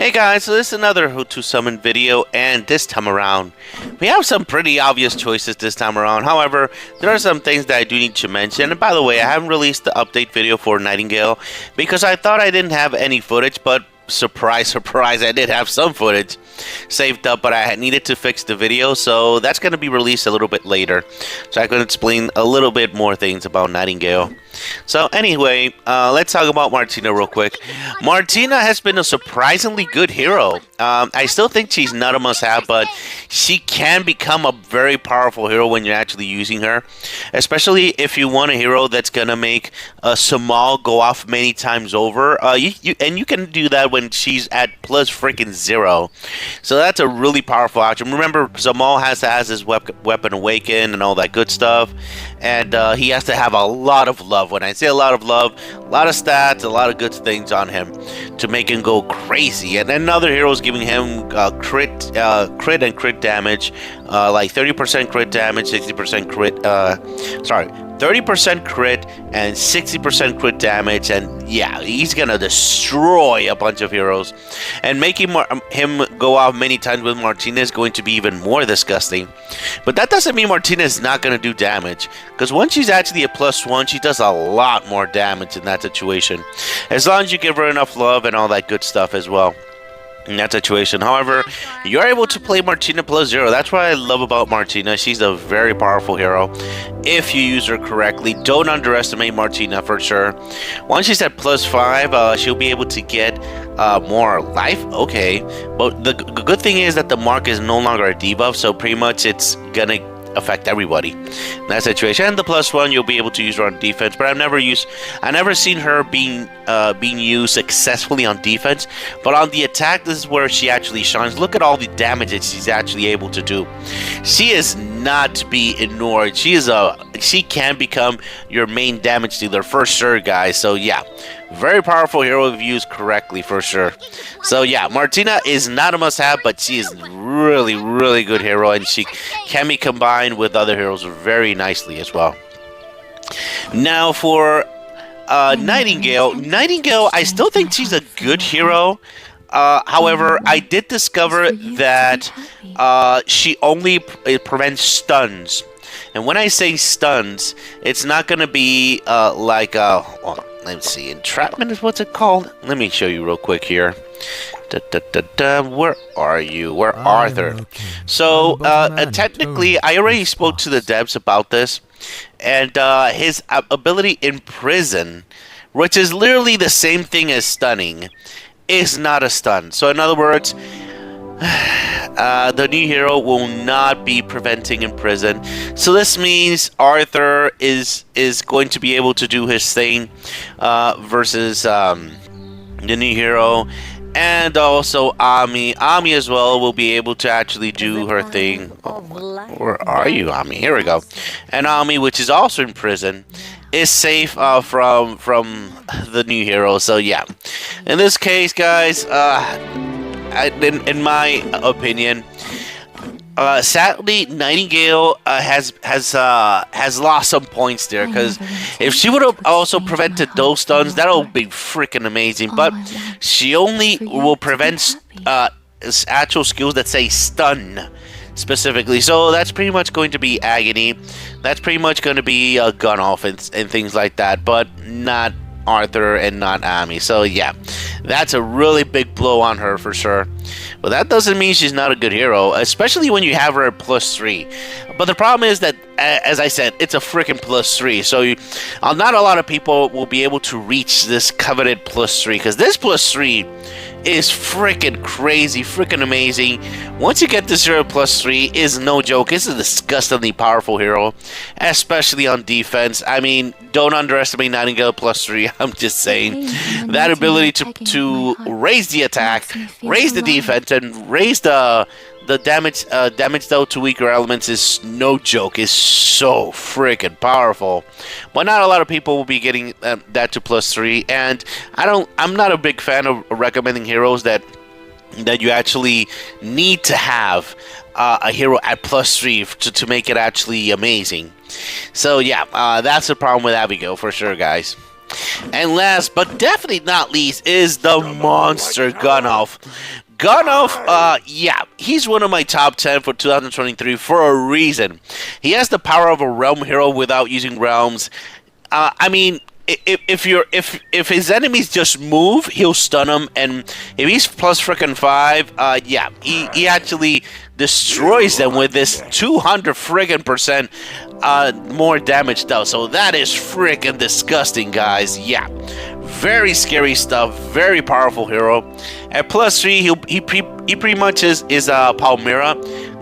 Hey guys, so this is another Who to Summon video, and this time around, we have some pretty obvious choices this time around. However, there are some things that I do need to mention. And by the way, I haven't released the update video for Nightingale because I thought I didn't have any footage, but surprise, surprise, I did have some footage saved up, but I had needed to fix the video, so that's going to be released a little bit later, so I can explain a little bit more things about Nightingale. So anyway, let's talk about Martina real quick. Martina has been a surprisingly good hero. I still think she's not a must-have, but she can become a very powerful hero when you're actually using her, especially if you want a hero that's gonna make Samal go off many times over. And you can do that when she's at plus freaking 0. So that's a really powerful option. Remember, Samal has his weapon awaken and all that good stuff, and he has to have a lot of love. When I say a lot of love, a lot of stats, a lot of good things on him to make him go crazy. And then other heroes giving him crit and crit damage, like 30% crit damage, 60% crit. 30% crit and 60% crit damage, and yeah, he's gonna destroy a bunch of heroes. And making him go off many times with Martina is going to be even more disgusting. But that doesn't mean Martina is not gonna do damage, because once she's actually a +1, she does a lot more damage in that situation, as long as you give her enough love and all that good stuff as well. In that situation, however, you're able to play Martina +0. That's what I love about Martina. She's a very powerful hero if you use her correctly. Don't underestimate Martina for sure. Once she's at +5, she'll be able to get more life. Okay, but the good thing is that the mark is no longer a debuff, so pretty much it's gonna affect everybody in that situation. And the +1, you'll be able to use her on defense, but I never seen her being used successfully on defense. But on the attack, this is where she actually shines. Look at all the damage that she's actually able to do. She is not to be ignored. She can become your main damage dealer for sure, guys. So yeah, very powerful hero if used correctly for sure. So yeah, Martina is not a must-have, but she is really, really good hero, and she can be combined with other heroes very nicely as well. Now for Nightingale, I still think she's a good hero. However, I did discover that she only prevents stuns. And when I say stuns, it's not going to be well, let's see, entrapment is what's it called? Let me show you real quick here. Where are you? Where Arthur? So, technically, I already spoke to the devs about this, and his ability Imprison, which is literally the same thing as stunning, is not a stun. So, in other words, the new hero will not be preventing Imprison. So this means Arthur is going to be able to do his thing versus the new hero. And also Ami as well will be able to actually do her thing. Oh, where are you, Ami? Here we go. And Ami, which is also in prison, is safe from the new hero. So yeah, in this case, guys, in my opinion, sadly, Nightingale has lost some points there, because if she would have also prevented those stuns, that would be freaking amazing. But she only will prevent actual skills that say stun specifically. So that's pretty much going to be Agony. That's pretty much going to be Gunnolf and things like that, but not Arthur and not Ami. So yeah, that's a really big blow on her for sure. But that doesn't mean she's not a good hero, especially when you have her at +3. But the problem is that, as I said, it's a freaking +3. So not a lot of people will be able to reach this coveted +3, because this +3 is freaking crazy, freaking amazing. Once you get this hero +3, is no joke. It's a disgustingly powerful hero, especially on defense. I mean, don't underestimate Nightingale +3. I'm just saying that ability to raise the attack, raise the defense, and raise the damage though to weaker elements is no joke. Is so freaking powerful. But not a lot of people will be getting that to +3, and I'm not a big fan of recommending heroes that you actually need to have a hero at +3 to make it actually amazing. So yeah, that's the problem with Abigail for sure, guys. And last but definitely not least is the monster Gunnolf. Gunnolf, yeah, he's one of my top 10 for 2023 for a reason. He has the power of a realm hero without using realms. I mean, if his enemies just move, he'll stun them, and if he's plus frickin' 5, yeah, he actually destroys them with this 200 friggin' percent more damage though. So that is frickin' disgusting, guys. Yeah, very scary stuff. Very powerful hero. At plus 3, he pretty much is Palmyra,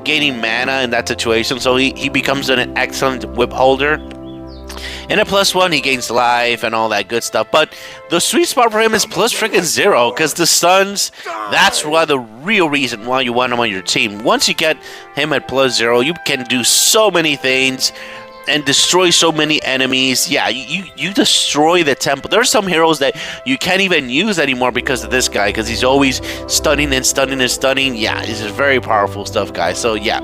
gaining mana in that situation. So he becomes an excellent whip holder. And at plus 1, he gains life and all that good stuff. But the sweet spot for him is plus freaking 0, because the stuns, that's why the real reason why you want him on your team. Once you get him at plus 0, you can do so many things and destroy so many enemies. Yeah, you destroy the temple. There are some heroes that you can't even use anymore because of this guy, because he's always stunning and stunning and stunning. Yeah, this is very powerful stuff, guys. So yeah,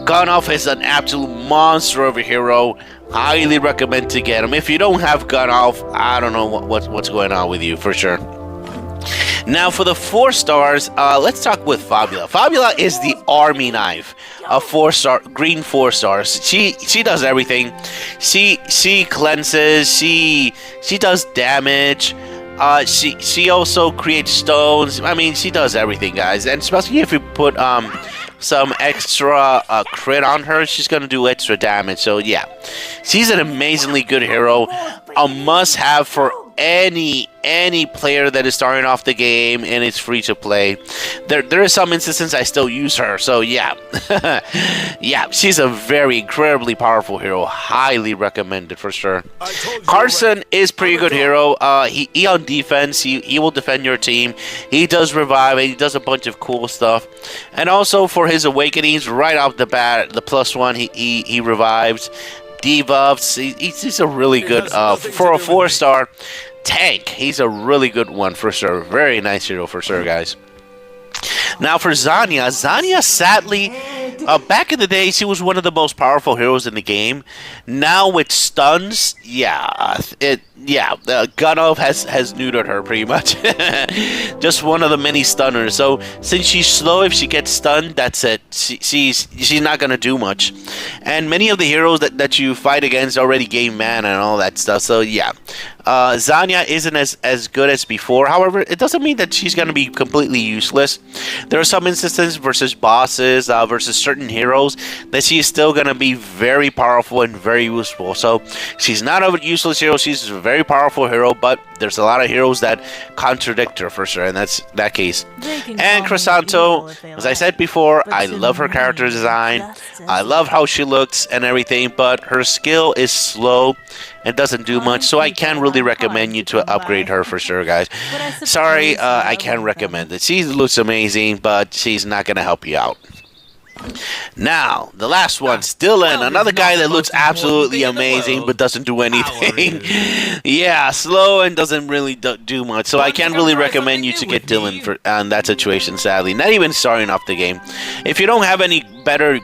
Gunnolf is an absolute monster of a hero. Highly recommend to get him. If you don't have Gunnolf, I don't know what's going on with you, for sure. Now for the 4 stars, let's talk with Fabula. Fabula is the army knife, a 4-star, green 4 stars. She does everything. She cleanses. She does damage. She also creates stones. I mean, she does everything, guys. And especially if you put some extra crit on her, she's gonna do extra damage. So yeah, she's an amazingly good hero, a must-have for any player that is starting off the game and it's free to play. There are some instances I still use her, so yeah. Yeah, she's a very incredibly powerful hero. Highly recommended for sure. Carson is pretty good hero. He on defense, he will defend your team. He does revive and he does a bunch of cool stuff. And also for his awakenings, right off the bat, the plus 1, he revives. Debuffs. He's a really good for a 4-star tank. He's a really good one for sure. Very nice hero for sure, guys. Now for Zanya, sadly, back in the day, she was one of the most powerful heroes in the game. Now with stuns, yeah, Gunnolf has neutered her pretty much. Just one of the many stunners. So since she's slow, if she gets stunned, that's it. She's not gonna do much. And many of the heroes that you fight against already gain mana and all that stuff. So yeah, Zanya isn't as good as before. However, it doesn't mean that she's gonna be completely useless. There are some instances versus bosses, versus certain heroes, that she is still gonna be very powerful and very useful. So she's not a useless hero. She's a very powerful hero, but there's a lot of heroes that contradict her for sure, and that's that case. And Crisanto, as I said before, I love her character design. I love how she looks and everything, but her skill is slow and doesn't do much, so I can't really recommend you to upgrade her for sure, guys. Sorry, I can't recommend it. She looks amazing, but she's not gonna help you out. Now, the last one, Dylan, another guy that looks absolutely amazing but doesn't do anything. Yeah, slow and doesn't really do much, so I can't really recommend you to get Dylan for that situation, sadly. Not even starting off the game. If you don't have any better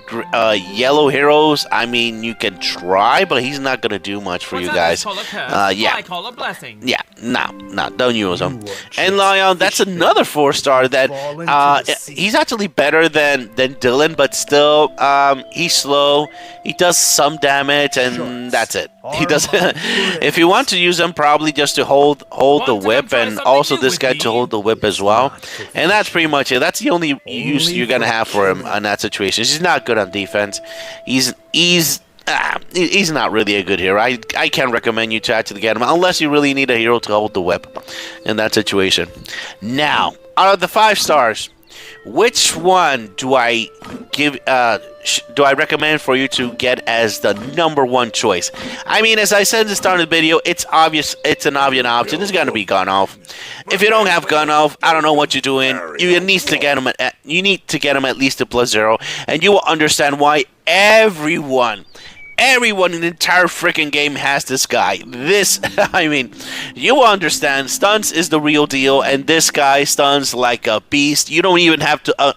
yellow heroes, I mean, you can try, but he's not going to do much for you guys. Yeah, no, don't use him. And Lion, that's another 4-star that he's actually better than Dylan, but still, he's slow. He does some damage, and that's it. He does. If you want to use him, probably just to hold the whip, and also this guy to hold the whip as well. And that's pretty much it. That's the only use you're gonna have for him in that situation. He's not good on defense. He's not really a good hero. I can't recommend you to actually get him unless you really need a hero to hold the whip in that situation. Now, out of the 5 stars, which one do I recommend for you to get as the #1 choice? I mean, as I said at the start of the video, it's obvious. It's an obvious option. It's gonna be Gunnolf. If you don't have Gunnolf, I don't know what you're doing. You need to get him at least a +0, and you will understand why everyone in the entire freaking game has this guy. I mean, you will understand. Stuns is the real deal, and this guy stuns like a beast. You don't even have to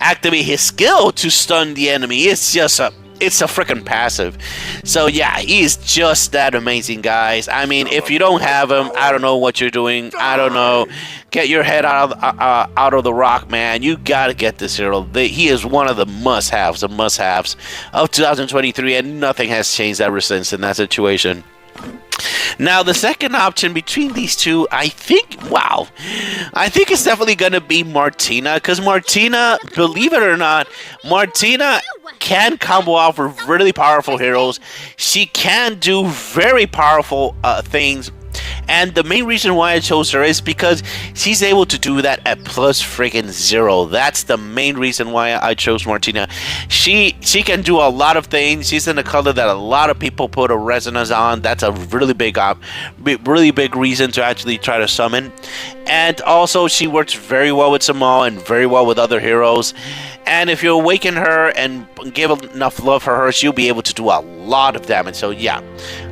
activate his skill to stun the enemy. It's just it's a freaking passive. So yeah, he's just that amazing, guys. I mean, if you don't have him, I don't know what you're doing. I don't know. Get your head out of the rock, man. You gotta get this hero. He is one of the must-haves of 2023, and nothing has changed ever since in that situation. Now, the second option between these two, I think it's definitely going to be Martina, because Martina, believe it or not, Martina can combo off with really powerful heroes. She can do very powerful things. And the main reason why I chose her is because she's able to do that at plus freaking 0. That's the main reason why I chose Martina. She can do a lot of things. She's in a color that a lot of people put a resonance on. That's a really big reason to actually try to summon. And also, she works very well with Samal and very well with other heroes. And if you awaken her and give enough love for her, she'll be able to do a lot of damage. So yeah,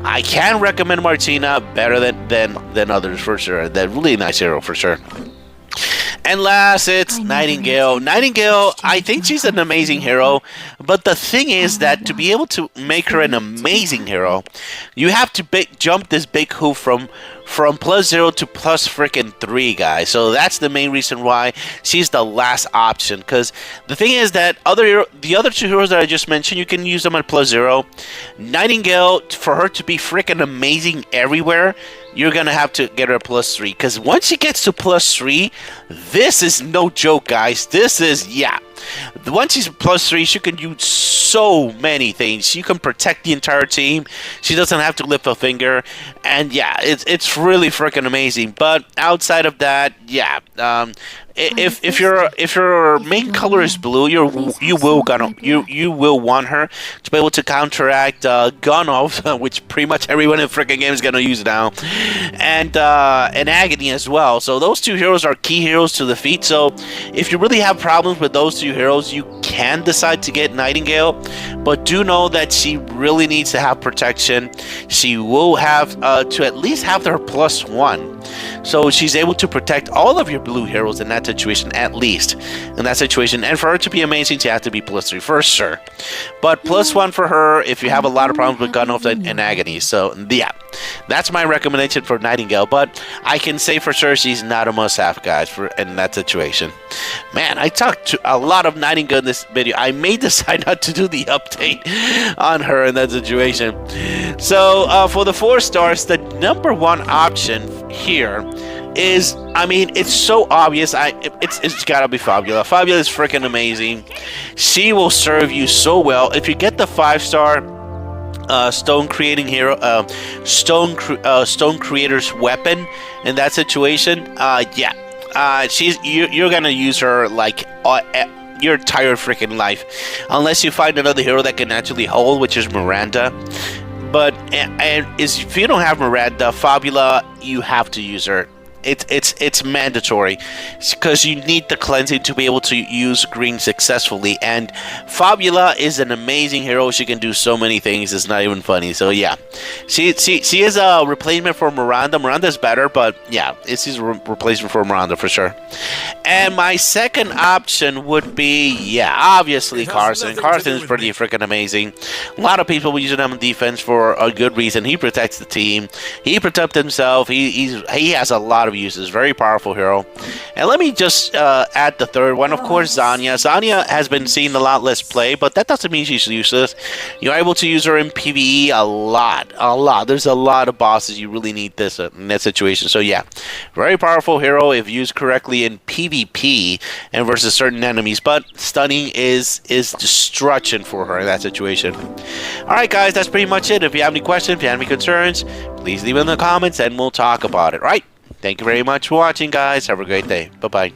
I can recommend Martina better than others for sure. That really nice hero for sure. And last, it's Nightingale. Nightingale, I think she's an amazing hero, but the thing is that to be able to make her an amazing hero, you have to jump this big hoop from plus 0 to plus freaking 3, guys. So that's the main reason why she's the last option. Because the thing is that the other two heroes that I just mentioned, you can use them at plus 0. Nightingale, for her to be freaking amazing everywhere, you're gonna have to get her a plus 3. Because once she gets to plus 3, this is no joke, guys. This is, yeah. Once she's plus 3, she can do so many things. She can protect the entire team. She doesn't have to lift a finger. And yeah, it's really freaking amazing. But outside of that, yeah, if your main color is blue, you will want her to be able to counteract Gunnolf, which pretty much everyone in the freaking game is gonna use now, and Agony as well. So those two heroes are key heroes to defeat. So if you really have problems with those two heroes, you can decide to get Nightingale, but do know that she really needs to have protection. She will have to at least have her plus 1. So she's able to protect all of your blue heroes in that situation, at least in that situation. And for her to be amazing, she has to be plus 3 for sure. But plus 1 for her if you have a lot of problems with Gunnolf and Agony. So yeah, that's my recommendation for Nightingale. But I can say for sure she's not a must-have, guys, in that situation. Man, I talked to a lot of Nightingale in this video. I may decide not to do the update on her in that situation. So for the 4 stars, the number 1 option here is, I mean, it's so obvious. It's gotta be Fabula. Fabula is freaking amazing. She will serve you so well. If you get the 5-star stone creating hero, stone creator's weapon in that situation, yeah, you're gonna use her like your entire freaking life, unless you find another hero that can actually hold, which is Miranda. But if you don't have Miranda, Fabula, you have to use her. It's mandatory because you need the cleansing to be able to use green successfully. And Fabula is an amazing hero. She can do so many things. It's not even funny. So yeah, she is a replacement for Miranda. Miranda's better, but yeah, it's his replacement for Miranda for sure. And my second option would be, yeah, obviously Carson. Carson is pretty freaking amazing. A lot of people use him on defense for a good reason. He protects the team. He protects himself. He has a lot of uses. Very powerful hero. And let me just add the third one. Of course, Zanya. Zanya has been seen a lot less play, but that doesn't mean she's useless. You're able to use her in PvE a lot. There's a lot of bosses you really need this in that situation. So yeah, very powerful hero if used correctly in PvP and versus certain enemies. But stunning is destruction for her in that situation. All right, guys, that's pretty much it. If you have any questions, if you have any concerns, please leave it in the comments and we'll talk about it. Right? Thank you very much for watching, guys. Have a great day. Bye-bye.